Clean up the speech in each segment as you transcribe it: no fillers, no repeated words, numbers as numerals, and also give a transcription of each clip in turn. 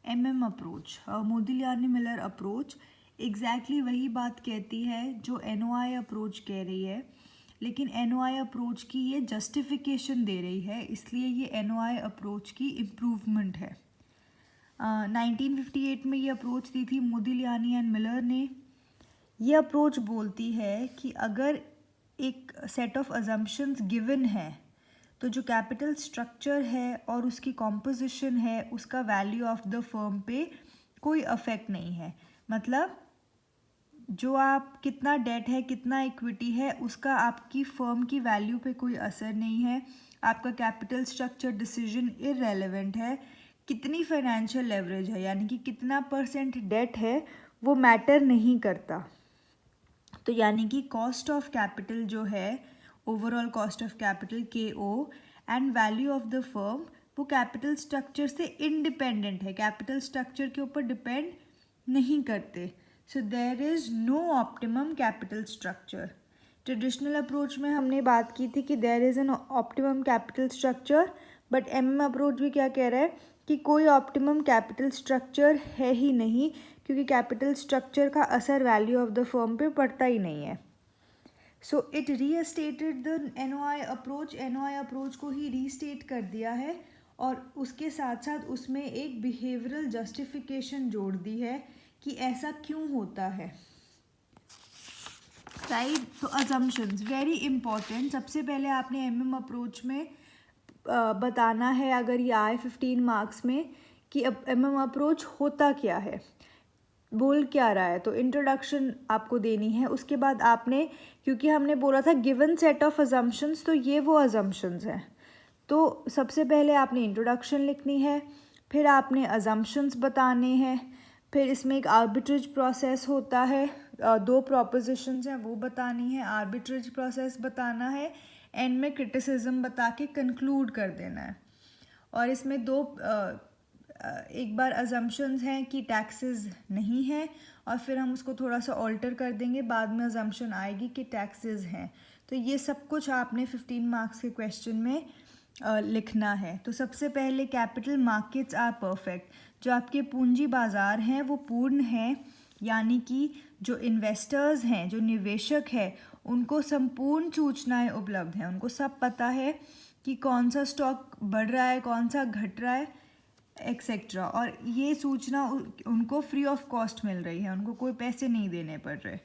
MM approach, Modigliani Miller approach exactly वही बात कहती है जो NOI अप्रोच कह रही है, लेकिन NOI अप्रोच की ये जस्टिफिकेशन दे रही है, इसलिए ये NOI अप्रोच की इम्प्रूवमेंट है। 1958 में ये अप्रोच दी थी मोदिलियानी एंड मिलर ने। ये अप्रोच बोलती है कि अगर एक सेट ऑफ अजम्पशंस गिवन है तो जो कैपिटल स्ट्रक्चर है और उसकी कॉम्पोजिशन है उसका वैल्यू ऑफ द फर्म पे कोई अफेक्ट नहीं है। मतलब जो आप कितना डेट है कितना इक्विटी है उसका आपकी फर्म की वैल्यू पे कोई असर नहीं है। आपका कैपिटल स्ट्रक्चर डिसीजन इररेलेवेंट है। कितनी फाइनेंशियल लेवरेज है यानी कि कितना % डेट है वो मैटर नहीं करता। तो यानी कि कॉस्ट ऑफ कैपिटल जो है, overall cost of capital KO and value of the firm वो कैपिटल स्ट्रक्चर से इंडिपेंडेंट है, कैपिटल स्ट्रक्चर के ऊपर डिपेंड नहीं करते। So there is no optimum capital structure. Traditional approach में हमने बात की थी कि there is an optimum capital structure, but MM approach भी क्या कह रहा है कि कोई ऑप्टिमम कैपिटल स्ट्रक्चर है ही नहीं, क्योंकि कैपिटल स्ट्रक्चर का असर वैल्यू ऑफ द फर्म पे पड़ता ही नहीं है। So it restated the NOI approach, NOI approach को ही रीस्टेट कर दिया है और उसके साथ साथ उसमें एक बिहेवियरल जस्टिफिकेशन जोड़ दी है कि ऐसा क्यों होता है। राइट, तो अजम्पशंस वेरी इंपॉर्टेंट। सबसे पहले आपने MM अप्रोच में बताना है, अगर ये आए 15 मार्क्स में, कि MM अप्रोच होता क्या है, बोल क्या रहा है। तो इंट्रोडक्शन आपको देनी है। उसके बाद आपने, क्योंकि हमने बोला था गिवन सेट ऑफ अजम्पशंस, तो ये वो अजम्पशंस हैं। तो सबसे पहले आपने इंट्रोडक्शन लिखनी है, फिर आपने अजम्पशंस बताने हैं, फिर इसमें एक आर्बिट्रेज प्रोसेस होता है, 2 प्रोपोजिशंस हैं वो बतानी है, आर्बिट्रेज प्रोसेस बताना है, एंड में क्रिटिसिज्म बता के कंक्लूड कर देना है। और इसमें एक बार अजम्पशंस हैं कि टैक्सेस नहीं है और फिर हम उसको थोड़ा सा ऑल्टर कर देंगे, बाद में अजम्पशन आएगी कि टैक्सेस हैं। तो ये सब कुछ आपने 15 मार्क्स के क्वेश्चन में लिखना है। तो सबसे पहले कैपिटल मार्केट्स आर परफेक्ट, जो आपके पूंजी बाजार हैं वो पूर्ण हैं, यानी कि जो इन्वेस्टर्स हैं, जो निवेशक है, उनको संपूर्ण सूचनाएं उपलब्ध हैं, उनको सब पता है कि कौन सा स्टॉक बढ़ रहा है, कौन सा घट रहा है, एक्सेट्रा। और ये सूचना उनको फ्री ऑफ कॉस्ट मिल रही है, उनको कोई पैसे नहीं देने पड़ रहे।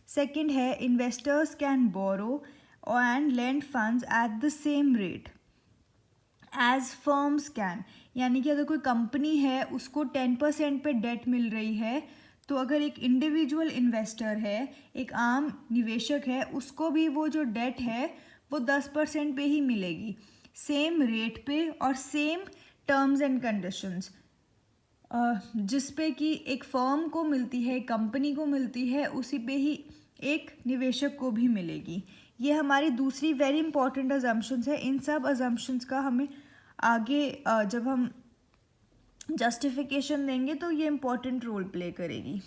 सेकंड है investors can borrow and lend funds at the same rate as firms can, यानी कि अगर कोई कंपनी है उसको 10% पे डेट मिल रही है, तो अगर एक इंडिविजुअल इन्वेस्टर है, एक आम निवेशक है, उसको भी वो जो डेट है वो 10% पे ही मिलेगी, सेम रेट पे और सेम टर्म्स एंड कंडीशंस, जिस पे कि एक फर्म को मिलती है, कंपनी को मिलती है, उसी पे ही एक निवेशक को भी मिलेगी। ये हमारी दूसरी वेरी इंपॉर्टेंट अजम्पशंस है। इन सब अजम्पशंस का हमें आगे जब हम जस्टिफिकेशन देंगे तो ये इम्पॉर्टेंट रोल प्ले करेगी।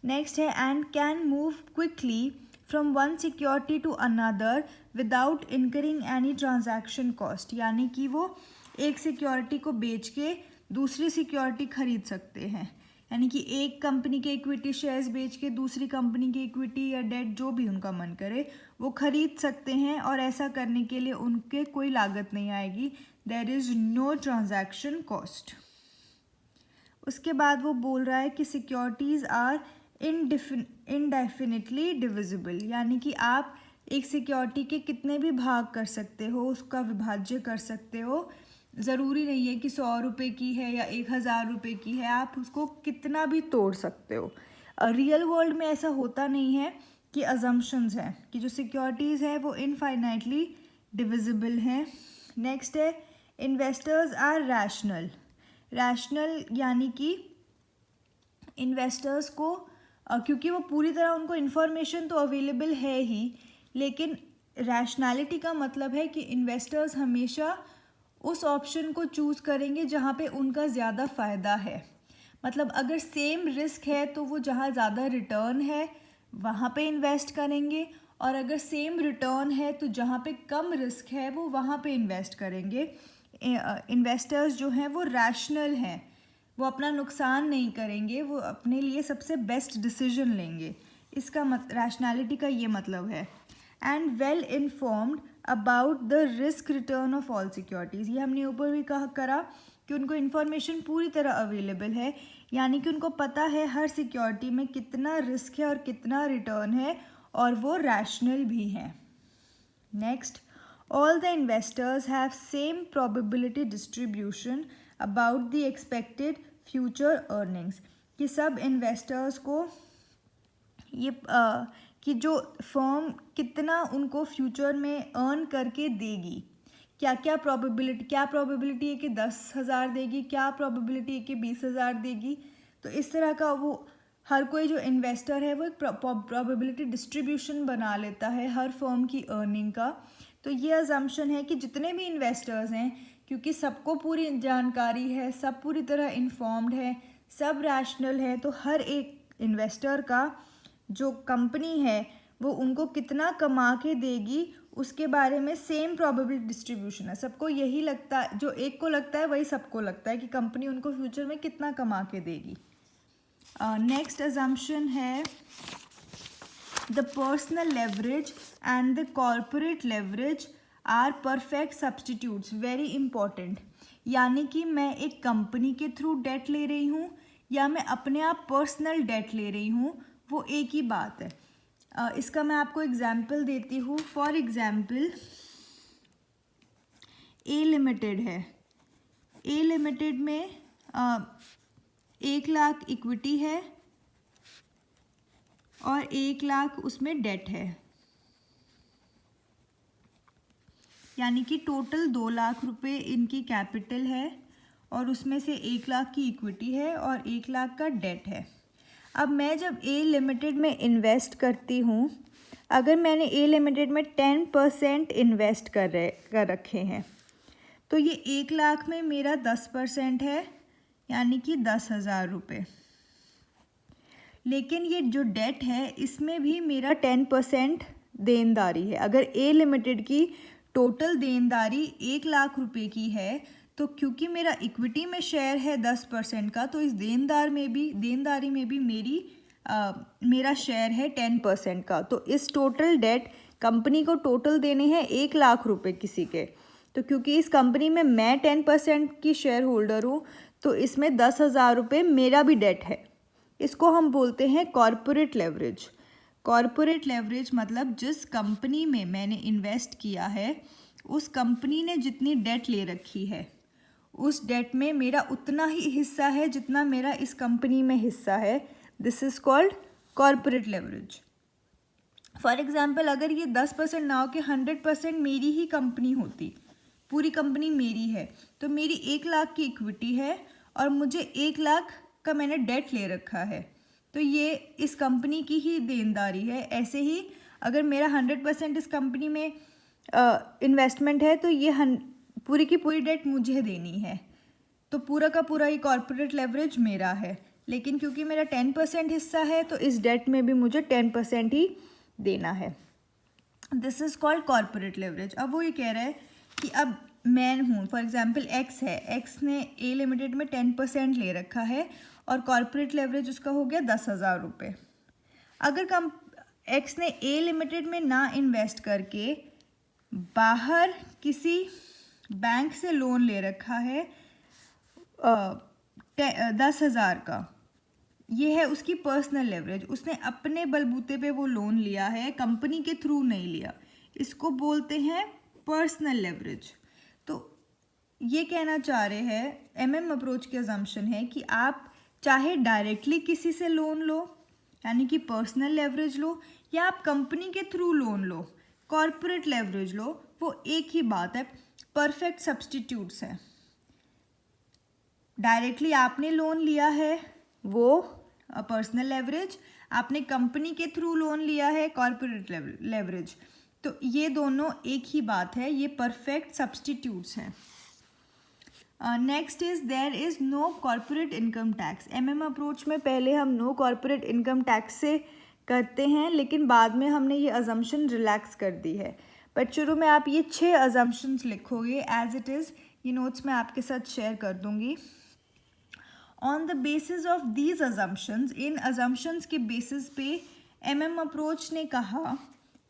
नेक्स्ट है and can move quickly from one security to another without incurring any transaction cost, यानी कि वो एक सिक्योरिटी को बेच के दूसरी सिक्योरिटी खरीद सकते हैं, यानी कि एक कंपनी के इक्विटी शेयर्स बेच के दूसरी कंपनी की इक्विटी या डेट जो भी उनका मन करे वो खरीद सकते हैं, और ऐसा करने के लिए उनके कोई लागत नहीं आएगी, there is no transaction cost. उसके बाद वो बोल रहा है कि सिक्योरिटीज़ आर इनडेफिनिटली डिविजिबल, यानी कि आप एक सिक्योरिटी के कितने भी भाग कर सकते हो, उसका विभाज्य कर सकते हो। ज़रूरी नहीं है कि 100 रुपये की है या 1000 रुपये की है, आप उसको कितना भी तोड़ सकते हो। रियल वर्ल्ड में ऐसा होता नहीं है कि अजम्पशंस हैं कि जो सिक्योरिटीज़ है वो इनफाइनाइटली डिविजिबल हैं। नेक्स्ट है इन्वेस्टर्स आर रैशनल, रैशनल यानी कि इन्वेस्टर्स को क्योंकि वो पूरी तरह उनको इन्फॉर्मेशन तो अवेलेबल है ही, लेकिन रैशनैलिटी का मतलब है कि इन्वेस्टर्स हमेशा उस ऑप्शन को चूज़ करेंगे जहाँ पे उनका ज़्यादा फ़ायदा है। मतलब अगर सेम रिस्क है तो वो जहाँ ज़्यादा रिटर्न है वहाँ पे इन्वेस्ट करेंगे, और अगर सेम रिटर्न है तो जहाँ पे कम रिस्क है वो वहाँ पे इन्वेस्ट करेंगे। इन्वेस्टर्स जो हैं वो रैशनल हैं, वो अपना नुकसान नहीं करेंगे, वो अपने लिए सबसे बेस्ट डिसीजन लेंगे। इसका रैशनैलिटी का ये मतलब है। And well informed about the risk return of all securities, ये हमने ऊपर भी करा कि उनको इन्फॉर्मेशन पूरी तरह अवेलेबल है, यानी कि उनको पता है हर सिक्योरिटी में कितना रिस्क है और कितना रिटर्न है, और वो रैशनल भी हैं। Next, all the investors have same probability distribution about the expected future earnings, कि सब इन्वेस्टर्स को ये कि जो फर्म कितना उनको फ्यूचर में अर्न करके देगी, क्या प्रोबेबिलिटी है कि 10,000 देगी, क्या प्रोबेबिलिटी है कि 20,000 देगी। तो इस तरह का वो हर कोई जो इन्वेस्टर है वो एक प्रोबेबिलिटी डिस्ट्रीब्यूशन बना लेता है हर फर्म की अर्निंग का। तो ये अजम्पशन है कि जितने भी इन्वेस्टर्स हैं, क्योंकि सबको पूरी जानकारी है, सब पूरी तरह इन्फॉर्म्ड है, सब रैशनल है, तो हर एक इन्वेस्टर का जो कंपनी है वो उनको कितना कमा के देगी उसके बारे में सेम प्रोबेबिलिटी डिस्ट्रीब्यूशन है। सबको यही लगता है, जो एक को लगता है वही सबको लगता है कि कंपनी उनको फ्यूचर में कितना कमा के देगी। नेक्स्ट अजम्पशन है the personal leverage and the corporate leverage are perfect substitutes, very important. यानी कि मैं एक कंपनी के थ्रू डेट ले रही हूँ या मैं अपने आप पर्सनल डेट ले रही हूँ, वो एक ही बात है। इसका मैं आपको एग्जाम्पल देती हूँ। फॉर एग्जाम्पल ए लिमिटेड है। ए लिमिटेड में 1 लाख इक्विटी है और 1 लाख उसमें डेट है, यानी कि टोटल 2 लाख रुपए इनकी कैपिटल है और उसमें से 1 लाख की इक्विटी है और 1 लाख का डेट है। अब मैं जब ए लिमिटेड में इन्वेस्ट करती हूँ, अगर मैंने ए लिमिटेड में 10% इन्वेस्ट कर रखे हैं, तो ये 1 लाख में मेरा 10% है, यानी कि 10,000 रुपये। लेकिन ये जो डेट है इसमें भी मेरा 10% देनदारी है। अगर ए लिमिटेड की टोटल देनदारी 1 लाख रुपए की है, तो क्योंकि मेरा इक्विटी में शेयर है 10% का, तो इस देनदारी में भी मेरा शेयर है 10% का। तो इस टोटल डेट कंपनी को टोटल देने हैं 1 लाख रुपए किसी के, तो क्योंकि इस कंपनी में मैं 10% की शेयर होल्डर हूँ, तो इसमें 10,000 रुपये मेरा भी डेट है। इसको हम बोलते हैं कॉर्पोरेट लेवरेज। कॉर्पोरेट लेवरेज मतलब जिस कंपनी में मैंने इन्वेस्ट किया है उस कंपनी ने जितनी डेट ले रखी है, उस डेट में मेरा उतना ही हिस्सा है जितना मेरा इस कंपनी में हिस्सा है। This is called corporate leverage. For example, अगर ये 10% ना हो के 100% मेरी ही कंपनी होती, पूरी कंपनी मेरी है, तो मेरी 1 लाख की इक्विटी है और मुझे 1 लाख का मैंने डेट ले रखा है, तो ये इस कंपनी की ही देनदारी है। ऐसे ही अगर मेरा 100% इस कंपनी में इन्वेस्टमेंट है, तो ये पूरी की पूरी डेट मुझे देनी है, तो पूरा का पूरा ही कॉर्पोरेट लेवरेज मेरा है। लेकिन क्योंकि मेरा 10% हिस्सा है, तो इस डेट में भी मुझे 10% ही देना है। This is called corporate leverage. अब वो ये कह रहा है कि अब मैं हूँ, फॉर एग्जांपल एक्स है, एक्स ने ए लिमिटेड में 10% ले रखा है और कॉर्पोरेट लेवरेज उसका हो गया 10,000 रुपये। अगर एक्स ने ए लिमिटेड में ना इन्वेस्ट करके बाहर किसी बैंक से लोन ले रखा है 10,000 का, ये है उसकी पर्सनल लेवरेज। उसने अपने बलबूते पे वो लोन लिया है, कंपनी के थ्रू नहीं लिया, इसको बोलते हैं पर्सनल लेवरेज। तो ये कहना चाह रहे हैं, एमएम अप्रोच की अजम्पशन है कि आप चाहे डायरेक्टली किसी से लोन लो, यानी कि पर्सनल लेवरेज लो, या आप कंपनी के थ्रू लोन लो, कॉर्पोरेट लेवरेज लो, वो एक ही बात है, परफेक्ट सब्स्टिट्यूट्स हैं। डायरेक्टली आपने लोन लिया है वो पर्सनल लेवरेज, आपने कंपनी के थ्रू लोन लिया है कॉर्पोरेट लेवरेज, तो ये दोनों एक ही बात है, ये परफेक्ट सब्स्टिट्यूट्स हैं। Next is there is no corporate income tax. MM approach में पहले हम नो कॉर्पोरेट इनकम टैक्स से करते हैं, लेकिन बाद में हमने ये अजम्पशन रिलैक्स कर दी है। बट शुरू में आप ये 6 अजम्पशंस लिखोगे एज इट इज़, ये नोट्स मैं आपके साथ शेयर कर दूँगी। On the basis of these assumptions, in assumptions के बेसिस पे एमएम अप्रोच ने कहा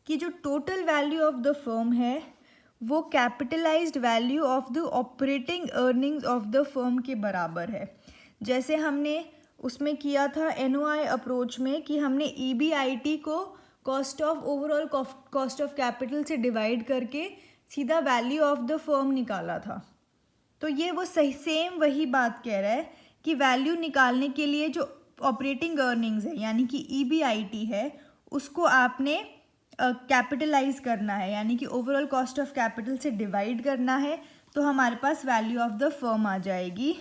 कि जो total value of the firm है वो capitalised value of the operating earnings of the firm के बराबर है। जैसे हमने उसमें किया था एनओआई अप्रोच में कि हमने ईबीआईटी को cost of overall cost of capital से डिवाइड करके सीधा वैल्यू ऑफ द फर्म निकाला था। तो ये वो सही सेम वही बात कह रहा है कि वैल्यू निकालने के लिए जो ऑपरेटिंग अर्निंग्स है यानी कि ईबीआईटी है उसको आपने कैपिटलाइज करना है, यानी कि ओवरऑल कॉस्ट ऑफ कैपिटल से डिवाइड करना है, तो हमारे पास वैल्यू ऑफ द फर्म आ जाएगी।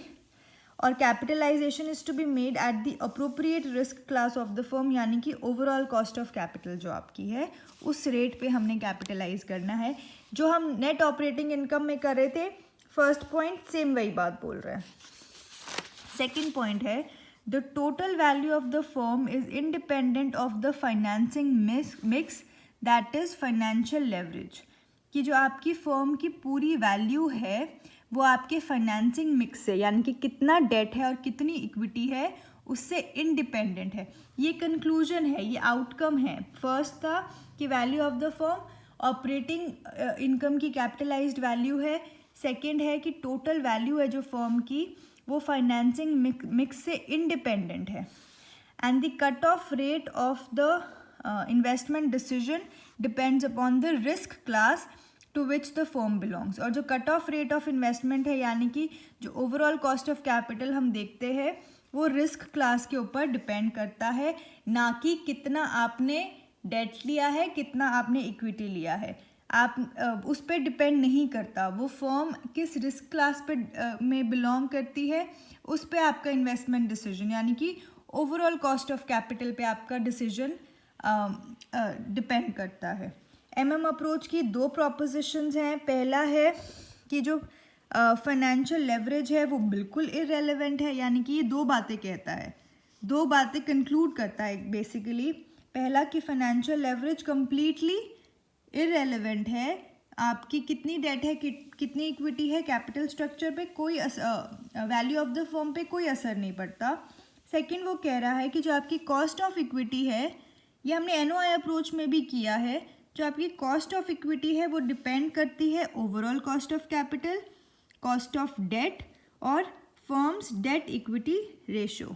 और capitalization is to be made at the appropriate risk class of the firm, यानी कि ओवरऑल कॉस्ट ऑफ कैपिटल जो आपकी है उस रेट पे हमने कैपिटलाइज करना है। जो हम नेट ऑपरेटिंग इनकम में कर रहे थे फर्स्ट पॉइंट, सेम वही बात बोल रहे हैं। सेकेंड पॉइंट है the total value of the firm is independent of the financing mix that is financial leverage, कि जो आपकी फर्म की पूरी वैल्यू है वो आपके फाइनेंसिंग मिक्स से, यानी कि कितना डेट है और कितनी इक्विटी है उससे इंडिपेंडेंट है। ये कंक्लूजन है, ये आउटकम है। फर्स्ट था कि value of the firm operating income की कैपिटलाइज्ड वैल्यू है। सेकंड है कि टोटल वैल्यू है जो फर्म की वो फाइनेंसिंग मिक्स से इंडिपेंडेंट है। And the cut off rate of the investment decision depends upon the risk class to which the firm belongs. और जो cut off rate of investment है यानी कि जो ओवरऑल कॉस्ट ऑफ कैपिटल हम देखते हैं वो रिस्क क्लास के ऊपर डिपेंड करता है, ना कि कितना आपने डेट लिया है, कितना आपने इक्विटी लिया है। आप उस पर डिपेंड नहीं करता, वो फर्म किस रिस्क क्लास पे में बिलोंग करती है उस पर आपका इन्वेस्टमेंट डिसीजन यानी कि ओवरऑल कॉस्ट ऑफ कैपिटल पे आपका डिसीजन डिपेंड करता है। एमएम अप्रोच की दो प्रोपोजिशंस हैं। पहला है कि जो फाइनेंशियल लेवरेज है वो बिल्कुल इररेलेवेंट है, यानी कि ये दो बातें कहता है, दो बातें कंक्लूड करता है बेसिकली। पहला कि फाइनेंशियल लेवरेज कम्प्लीटली इररेलेवेंट है, आपकी कितनी डेट है कितनी इक्विटी है कैपिटल स्ट्रक्चर पे कोई वैल्यू ऑफ द फर्म पे कोई असर नहीं पड़ता। सेकंड वो कह रहा है कि जो आपकी कॉस्ट ऑफ इक्विटी है, ये हमने एनओआई अप्रोच में भी किया है, जो आपकी कॉस्ट ऑफ इक्विटी है वो डिपेंड करती है overall cost of capital, cost of debt और फर्म्स डेट इक्विटी रेशो।